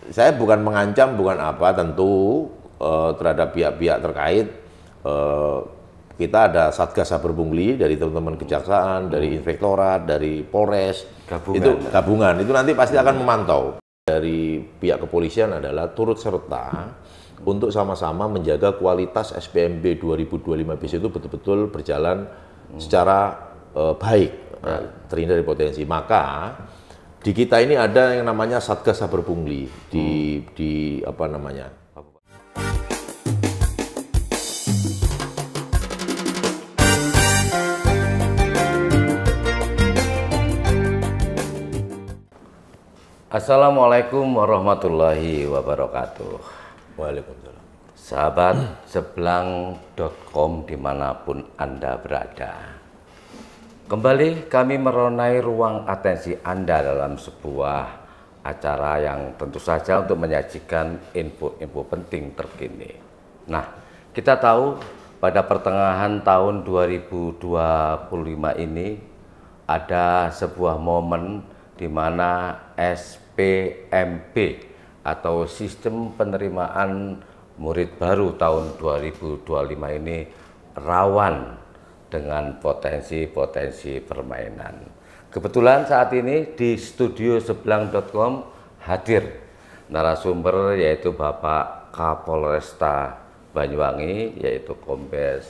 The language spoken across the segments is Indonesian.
saya bukan mengancam, bukan apa, tentu terhadap pihak-pihak terkait. Kita ada Satgas Saber Pungli dari teman-teman kejaksaan, dari inspektorat, dari Polres, gabungan itu nanti pasti akan memantau. Dari pihak kepolisian adalah turut serta untuk sama-sama menjaga kualitas SPMB 2025 bis itu betul-betul berjalan secara baik, terhindar dari potensi. Maka di kita ini ada yang namanya Satgas Saber Pungli di apa namanya? Assalamualaikum warahmatullahi wabarakatuh. Waalaikumsalam. Sahabat seblang.com dimanapun Anda berada. Kembali kami meronai ruang atensi Anda dalam sebuah acara yang tentu saja untuk menyajikan info-info penting terkini. Nah, kita tahu pada pertengahan tahun 2025 ini ada sebuah momen di mana SPMB atau Sistem Penerimaan Murid Baru tahun 2025 ini rawan dengan potensi-potensi permainan. Kebetulan saat ini di studio seblang.com hadir narasumber yaitu Bapak Kapolresta Banyuwangi yaitu Kombes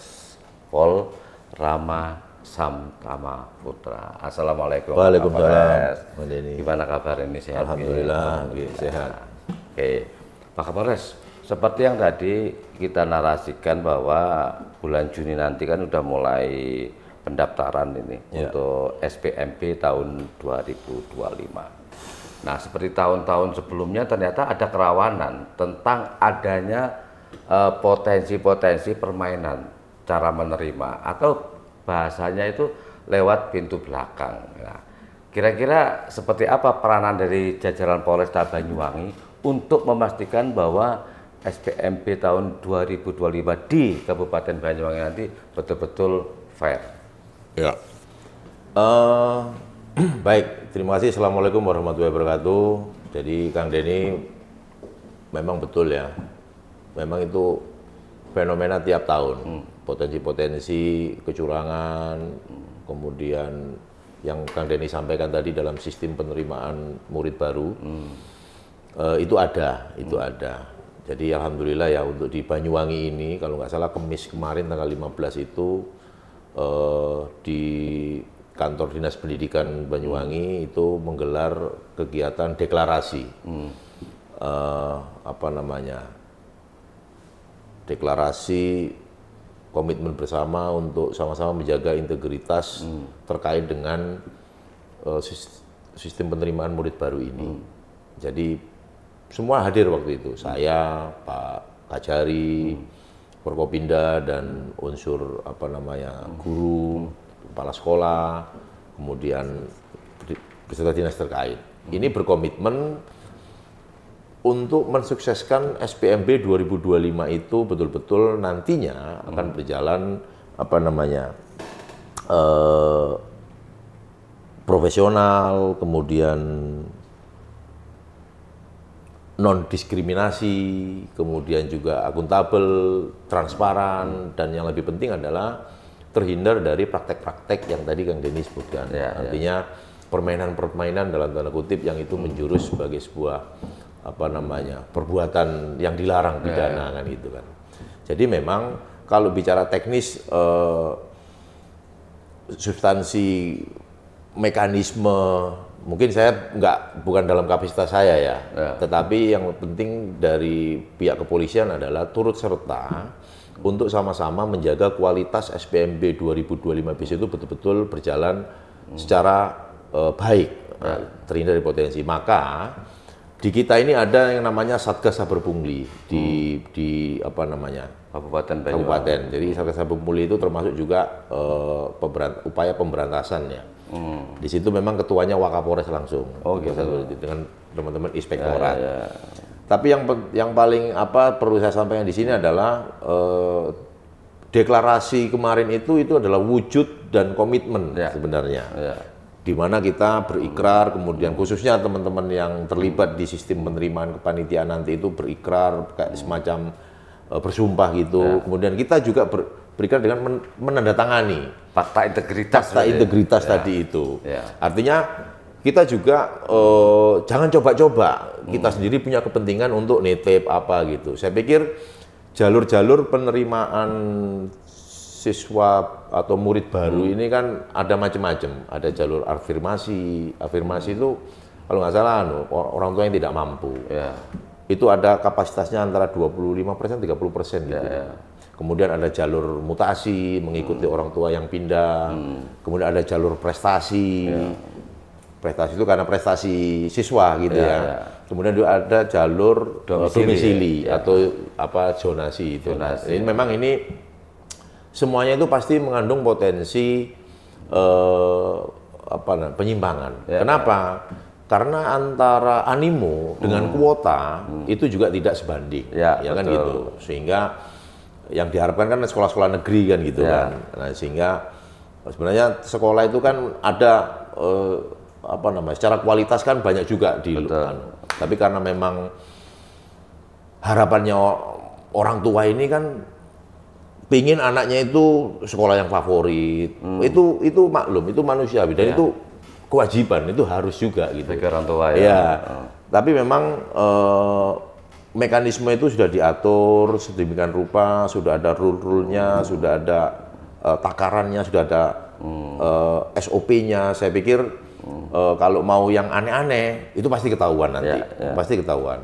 Pol Rama Samtama Putra. Assalamualaikum. Waalaikumsalam. Gimana kabar ini, sehat? Alhamdulillah, sehat. Oke, Pak Kapolres, seperti yang tadi kita narasikan bahwa bulan Juni nanti kan udah mulai pendaftaran ini untuk SPMB tahun 2025. Nah, seperti tahun-tahun sebelumnya ternyata ada kerawanan tentang adanya potensi-potensi permainan cara menerima atau bahasanya itu lewat pintu belakang. Nah, kira-kira seperti apa peranan dari jajaran Polresta Banyuwangi untuk memastikan bahwa SPMB tahun 2025 di Kabupaten Banyuwangi nanti betul-betul fair? Ya. Baik, terima kasih. Assalamualaikum warahmatullahi wabarakatuh. Jadi Kang Denny memang betul ya. Memang itu fenomena tiap tahun. Potensi-potensi kecurangan, kemudian yang Kang Denny sampaikan tadi dalam sistem penerimaan murid baru, itu ada. Jadi alhamdulillah ya untuk di Banyuwangi ini, kalau nggak salah Kamis kemarin tanggal 15 itu di kantor Dinas Pendidikan Banyuwangi itu menggelar kegiatan deklarasi, deklarasi komitmen bersama untuk sama-sama menjaga integritas terkait dengan sistem penerimaan murid baru ini. Jadi semua hadir waktu itu, saya, Pak Kajari, Forkopimda dan unsur guru, kepala sekolah, kemudian beserta dinas terkait. Ini berkomitmen untuk mensukseskan SPMB 2025 itu betul-betul nantinya akan berjalan profesional, kemudian non diskriminasi, kemudian juga akuntabel, transparan, dan yang lebih penting adalah terhindar dari praktek-praktek yang tadi Kang Denny sebutkan. Artinya permainan-permainan dalam tanda kutip yang itu menjurus sebagai sebuah perbuatan yang dilarang pidana kan gitu kan. Jadi memang kalau bicara teknis substansi mekanisme mungkin saya bukan dalam kapasitas saya ya. Tetapi yang penting dari pihak kepolisian adalah turut serta untuk sama-sama menjaga kualitas SPMB 2025 bis itu betul-betul berjalan secara baik, terhindar dari potensi. Maka di kita ini ada yang namanya Satgas Saber Pungli di Kabupaten. Jadi Satgas Saber Pungli itu termasuk juga upaya pemberantasan ya. Di situ memang ketuanya Wakapolres langsung. Dengan teman-teman inspektorat. Tapi yang paling perlu saya sampaikan di sini adalah deklarasi kemarin itu adalah wujud dan komitmen sebenarnya. di mana kita berikrar, kemudian khususnya teman-teman yang terlibat di sistem penerimaan kepanitiaan nanti itu berikrar kayak semacam bersumpah gitu. Kemudian kita juga berikrar dengan menandatangani fakta integritas tadi itu. Artinya kita juga jangan coba-coba kita sendiri punya kepentingan untuk nitip apa gitu. Saya pikir jalur-jalur penerimaan siswa atau murid baru ini kan ada macam-macam. Ada jalur afirmasi. Afirmasi itu kalau nggak salah orang tua yang tidak mampu. Itu ada kapasitasnya antara 25%, 30% gitu. Kemudian ada jalur mutasi, mengikuti orang tua yang pindah. Kemudian ada jalur prestasi. Prestasi itu karena prestasi siswa gitu ya. Kemudian juga ada jalur domisili atau apa zonasi itu. Ini memang ini semuanya itu pasti mengandung potensi penyimpangan. Kenapa? Karena antara animo dengan kuota itu juga tidak sebanding, ya kan gitu. Sehingga yang diharapkan kan sekolah-sekolah negeri kan gitu kan. Nah, sehingga sebenarnya sekolah itu kan ada secara kualitas kan banyak juga di tapi karena memang harapannya orang tua ini kan pingin anaknya itu sekolah yang favorit, itu maklum, itu manusiawi dan itu kewajiban, itu harus juga gitu. Bagi orang tua Tapi memang mekanisme itu sudah diatur sedemikian rupa, sudah ada rule-rule-nya, sudah ada takarannya, sudah ada SOP-nya. Saya pikir kalau mau yang aneh-aneh itu pasti ketahuan nanti, pasti ketahuan.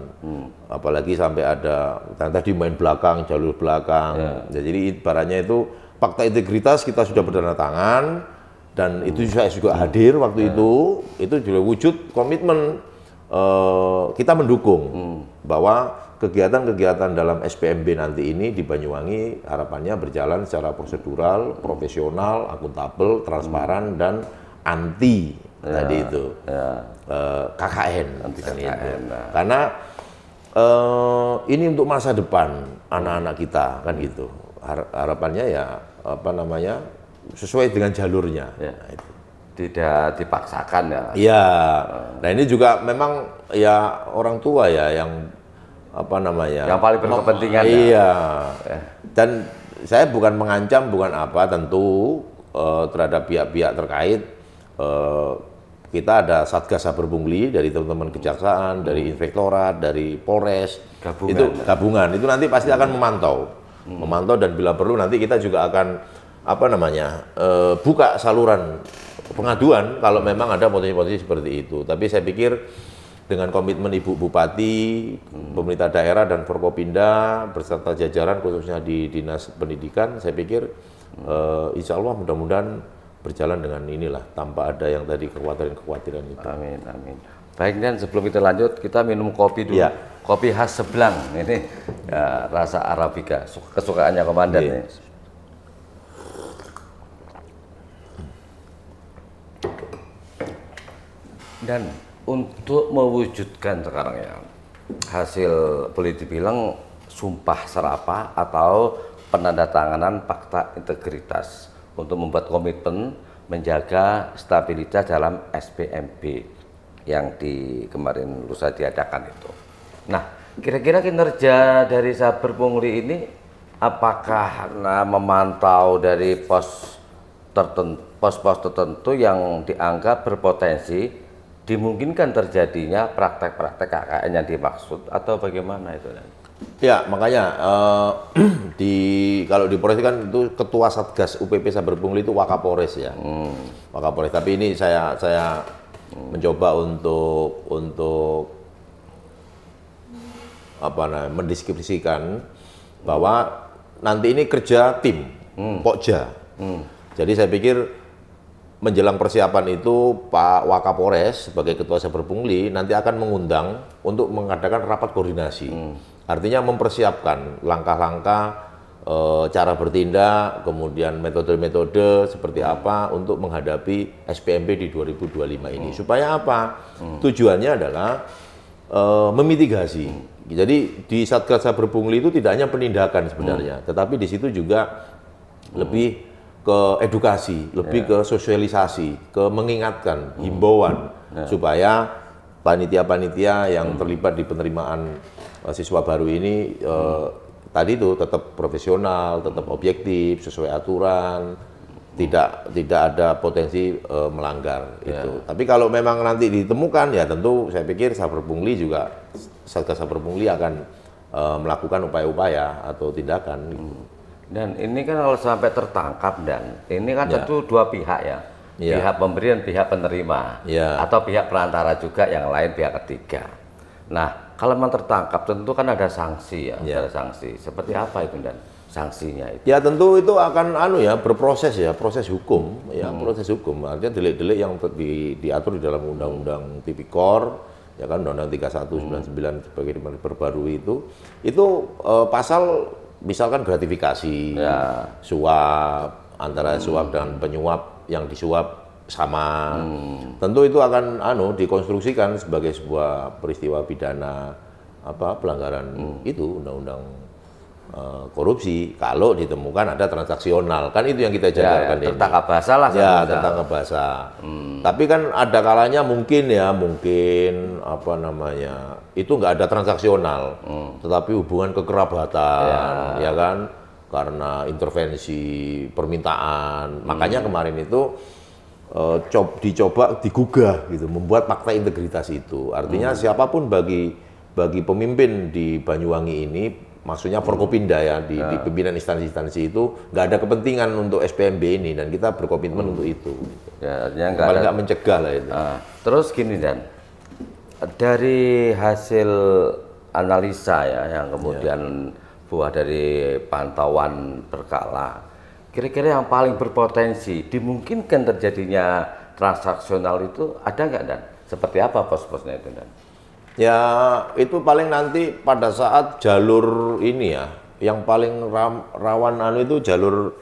Apalagi sampai ada tadi main belakang, jalur belakang. Jadi ibaratnya itu fakta integritas kita sudah bertanda-tangan dan itu saya juga hadir waktu itu juga wujud komitmen kita mendukung bahwa kegiatan-kegiatan dalam SPMB nanti ini di Banyuwangi harapannya berjalan secara prosedural, profesional, akuntabel, transparan dan anti tadi itu KKN, anti KKN. Karena ini untuk masa depan anak-anak kita kan gitu. Harapannya ya sesuai dengan jalurnya. Nah, itu. Tidak dipaksakan ya. Iya. Nah ini juga memang ya orang tua ya yang yang paling berkepentingan. Iya. Dan saya bukan mengancam, bukan apa tentu terhadap pihak-pihak terkait. Kita ada Satgas Saber Pungli dari teman-teman kejaksaan, dari Inspektorat, dari Polres, gabungan. Itu nanti pasti akan memantau dan bila perlu nanti kita juga akan buka saluran pengaduan kalau memang ada potensi-potensi seperti itu. Tapi saya pikir dengan komitmen Ibu Bupati, pemerintah daerah dan Forkopimda beserta jajaran khususnya di Dinas Pendidikan, saya pikir insya Allah mudah-mudahan berjalan dengan inilah tanpa ada yang tadi kekhawatiran itu. Amin, amin. Baik, dan sebelum kita lanjut, kita minum kopi dulu. Kopi khas Seblang, ini rasa Arabica, kesukaannya Komandan. Dan untuk mewujudkan sekarang ya, hasil boleh dibilang sumpah serapah atau penandatanganan fakta integritas untuk membuat komitmen menjaga stabilitas dalam SPMB yang kemarin lusa diadakan itu. Nah, kira-kira kinerja dari Saber Pungli ini apakah memantau dari pos tertentu yang dianggap berpotensi dimungkinkan terjadinya praktek-praktek KKN yang dimaksud atau bagaimana itu? Ya, makanya kalau di Polres kan itu Ketua Satgas UPP Saber Pungli itu Wakapolres ya. Wakapolres. Tapi ini saya mencoba untuk mendeskripsikan bahwa nanti ini kerja tim Pokja. Jadi saya pikir menjelang persiapan itu Pak Wakapolres sebagai Ketua Saber Pungli nanti akan mengundang untuk mengadakan rapat koordinasi. Artinya mempersiapkan langkah-langkah, cara bertindak, kemudian metode-metode seperti apa untuk menghadapi SPMB di 2025 ini. Supaya apa? Tujuannya adalah memitigasi. Jadi di Satgas Saber Pungli itu tidak hanya penindakan sebenarnya, tetapi di situ juga lebih ke edukasi, lebih ke sosialisasi, ke mengingatkan, himbauan supaya panitia-panitia yang terlibat di penerimaan siswa baru ini tadi itu tetap profesional, tetap objektif, sesuai aturan, tidak ada potensi melanggar itu. Tapi kalau memang nanti ditemukan ya tentu saya pikir Saber Pungli juga Satgas Saber Pungli akan melakukan upaya-upaya atau tindakan. Dan ini kan kalau sampai tertangkap dan ini kan tentu dua pihak ya, pihak pemberi dan pihak penerima, atau pihak perantara juga yang lain pihak ketiga. Nah kalau memang tertangkap tentu kan ada sanksi ya, ada sanksi. Seperti apa itu dan sanksinya itu? Ya tentu itu akan berproses ya, proses hukum ya, proses hukum. Artinya delik-delik yang diatur di dalam Undang-Undang Tipikor ya kan, Undang-Undang 3199 sebagai diperbarui itu pasal misalkan gratifikasi, suap, antara suap dan penyuap yang disuap sama. Tentu itu akan dikonstruksikan sebagai sebuah peristiwa pidana pelanggaran itu undang-undang korupsi kalau ditemukan ada transaksional. Kan itu yang kita jaga kan ini. Tertangkap basah lah. Ya, tertangkap basah. Tapi kan ada kalanya mungkin itu nggak ada transaksional, tetapi hubungan kekerabatan, ya kan, karena intervensi permintaan. Makanya kemarin itu dicoba digugah gitu, membuat fakta integritas itu. Artinya siapapun bagi pemimpin di Banyuwangi ini, maksudnya Forkopimda ya, di pimpinan instansi-instansi itu nggak ada kepentingan untuk SPMB ini dan kita berkomitmen untuk itu. Ya, artinya nggak mencegah lah itu. Terus gini Dan, dari hasil analisa ya yang kemudian buah dari pantauan berkala, kira-kira yang paling berpotensi dimungkinkan terjadinya transaksional itu ada nggak Dan? Seperti apa pos-posnya itu Dan? Ya itu paling nanti pada saat jalur ini ya, yang paling rawan itu jalur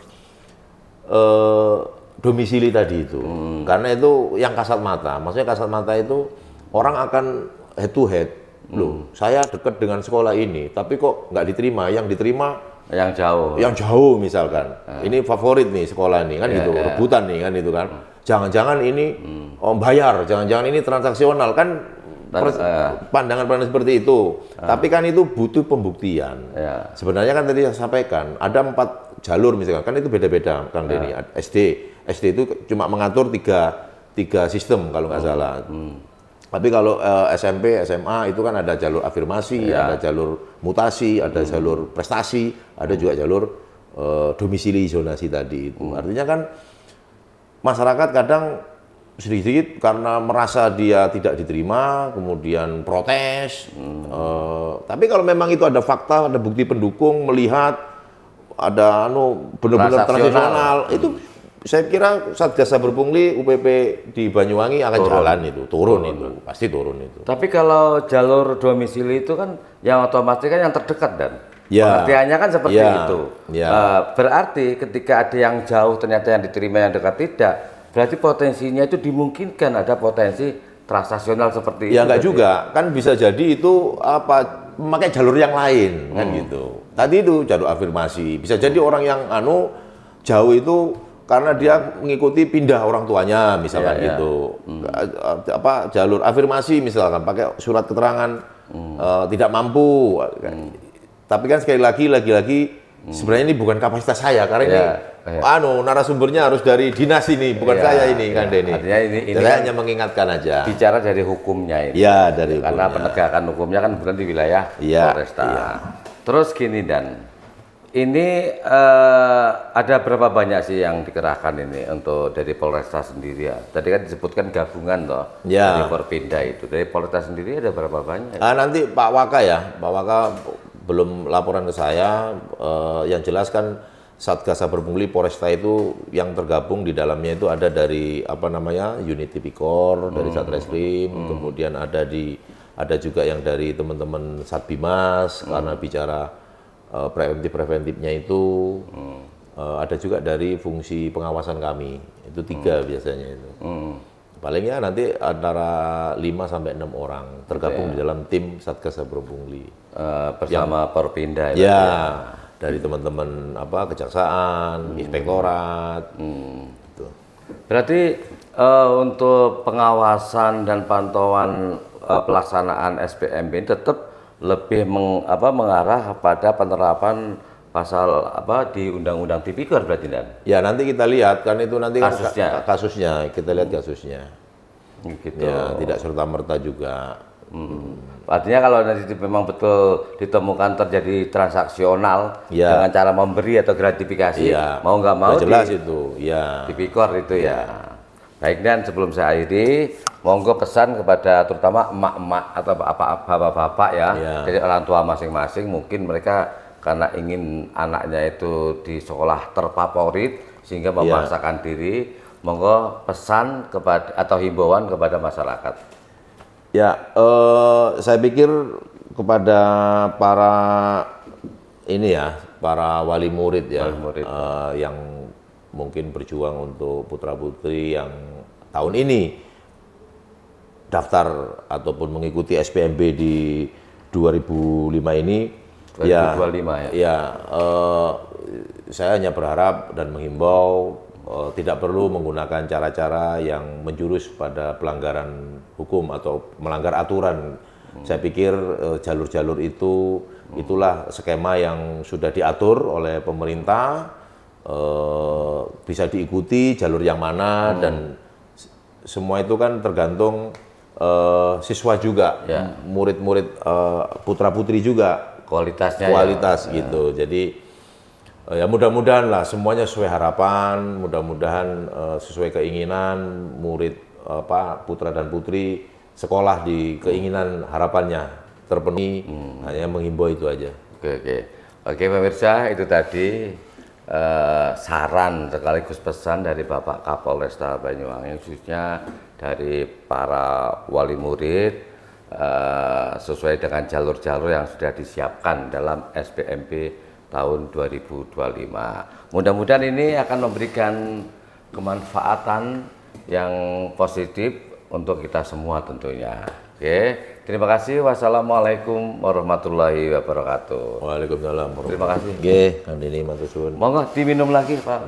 domisili tadi itu. Karena itu yang kasat mata, maksudnya kasat mata itu orang akan head to head. Loh, saya dekat dengan sekolah ini, tapi kok nggak diterima, yang diterima yang jauh. Yang jauh misalkan. Ini favorit nih sekolah ini kan gitu, rebutan nih kan itu kan. Jangan-jangan ini bayar, jangan-jangan ini transaksional kan, pandangan-pandangan seperti itu. Tapi kan itu butuh pembuktian. Sebenarnya kan tadi saya sampaikan, ada 4 jalur misalkan, kan itu beda-beda Kang Denny. SD itu cuma mengatur tiga sistem kalau nggak salah. Tapi kalau SMP, SMA itu kan ada jalur afirmasi, ada jalur mutasi, ada jalur prestasi, ada juga jalur domisili zonasi tadi itu. Artinya kan masyarakat kadang sedikit karena merasa dia tidak diterima, kemudian protes. Tapi kalau memang itu ada fakta, ada bukti pendukung, melihat ada benar-benar transaksional, itu saya kira Satgas Saber Pungli, UPP di Banyuwangi akan turun itu, pasti turun itu. Tapi kalau jalur domisili itu kan yang otomatis kan yang terdekat Dan. Pengertiannya kan seperti itu. Berarti ketika ada yang jauh ternyata yang diterima, yang dekat tidak, berarti potensinya itu dimungkinkan ada potensi transaksional seperti itu. Ya enggak juga, kan bisa jadi itu memakai jalur yang lain kan gitu. Tadi itu jalur afirmasi, bisa jadi orang yang jauh itu karena dia mengikuti pindah orang tuanya misalkan gitu. Jalur afirmasi misalkan pakai surat keterangan tidak mampu. Tapi kan sekali lagi sebenarnya ini bukan kapasitas saya karena ini narasumbernya harus dari dinas ini, bukan saya ini Kang Denny. Artinya ini saya hanya mengingatkan aja. Bicara dari hukumnya ini. Ya, dari hukumnya. Karena penegakan hukumnya kan bukan di wilayah Polresta. Terus gini Dan, ini ada berapa banyak sih yang dikerahkan ini untuk dari Polresta sendiri ya? Tadi kan disebutkan gabungan toh dari Forpinda itu. Dari Polresta sendiri ada berapa banyak? Nanti Pak Waka Pak Waka belum laporan ke saya. Yang jelas kan Satgas Saber Pungli Polresta itu yang tergabung di dalamnya itu ada dari unit Tipikor, dari Satreskrim, kemudian ada juga yang dari teman-teman Satbimas karena bicara preventifnya itu, ada juga dari fungsi pengawasan kami, itu 3 biasanya itu. Palingnya nanti antara 5 sampai 6 orang tergabung di dalam tim Satgas Saber Pungli bersama Forpinda ya. dari teman-teman kejaksaan, inspektorat. Gitu. Berarti untuk pengawasan dan pantauan pelaksanaan SPMB ini tetap lebih mengarah pada penerapan pasal di Undang-Undang Tipikor berarti Dan? Ya nanti kita lihat kan itu nanti kasusnya. Kasusnya kita lihat kasusnya. Gitu. Ya tidak serta-merta juga. Artinya kalau nanti memang betul ditemukan terjadi transaksional dengan cara memberi atau gratifikasi, mau nggak mau jelas itu, ya. Tipikor itu ya. Baik Dan, sebelum saya akhiri, monggo pesan kepada terutama emak-emak atau bapak-bapak ya, jadi orang tua masing-masing, mungkin mereka karena ingin anaknya itu di sekolah terfavorit sehingga memaksakan diri, monggo pesan kepada atau himbauan kepada masyarakat. Ya, saya pikir kepada para wali murid ya, yang mungkin berjuang untuk putra-putri yang tahun ini daftar ataupun mengikuti SPMB di 2005 ini, 2025 saya hanya berharap dan menghimbau tidak perlu menggunakan cara-cara yang menjurus pada pelanggaran hukum atau melanggar aturan. Saya pikir jalur-jalur itulah skema yang sudah diatur oleh pemerintah, bisa diikuti jalur yang mana, dan semua itu kan tergantung siswa juga, murid-murid putra-putri juga, kualitas gitu. Jadi ya mudah-mudahan lah semuanya sesuai harapan, mudah-mudahan sesuai keinginan murid putra dan putri sekolah di keinginan harapannya terpenuhi. Hanya menghimbau itu aja. Oke pemirsa, itu tadi saran sekaligus pesan dari Bapak Kapolresta Banyuwangi, khususnya dari para wali murid sesuai dengan jalur-jalur yang sudah disiapkan dalam SPMB tahun 2025. Mudah-mudahan ini akan memberikan kemanfaatan yang positif untuk kita semua tentunya. Oke, terima kasih. Wassalamualaikum warahmatullahi wabarakatuh. Waalaikumsalam. Terima kasih. Nggih, Kang Deni matur suwun. Monggo diminum lagi, Pak.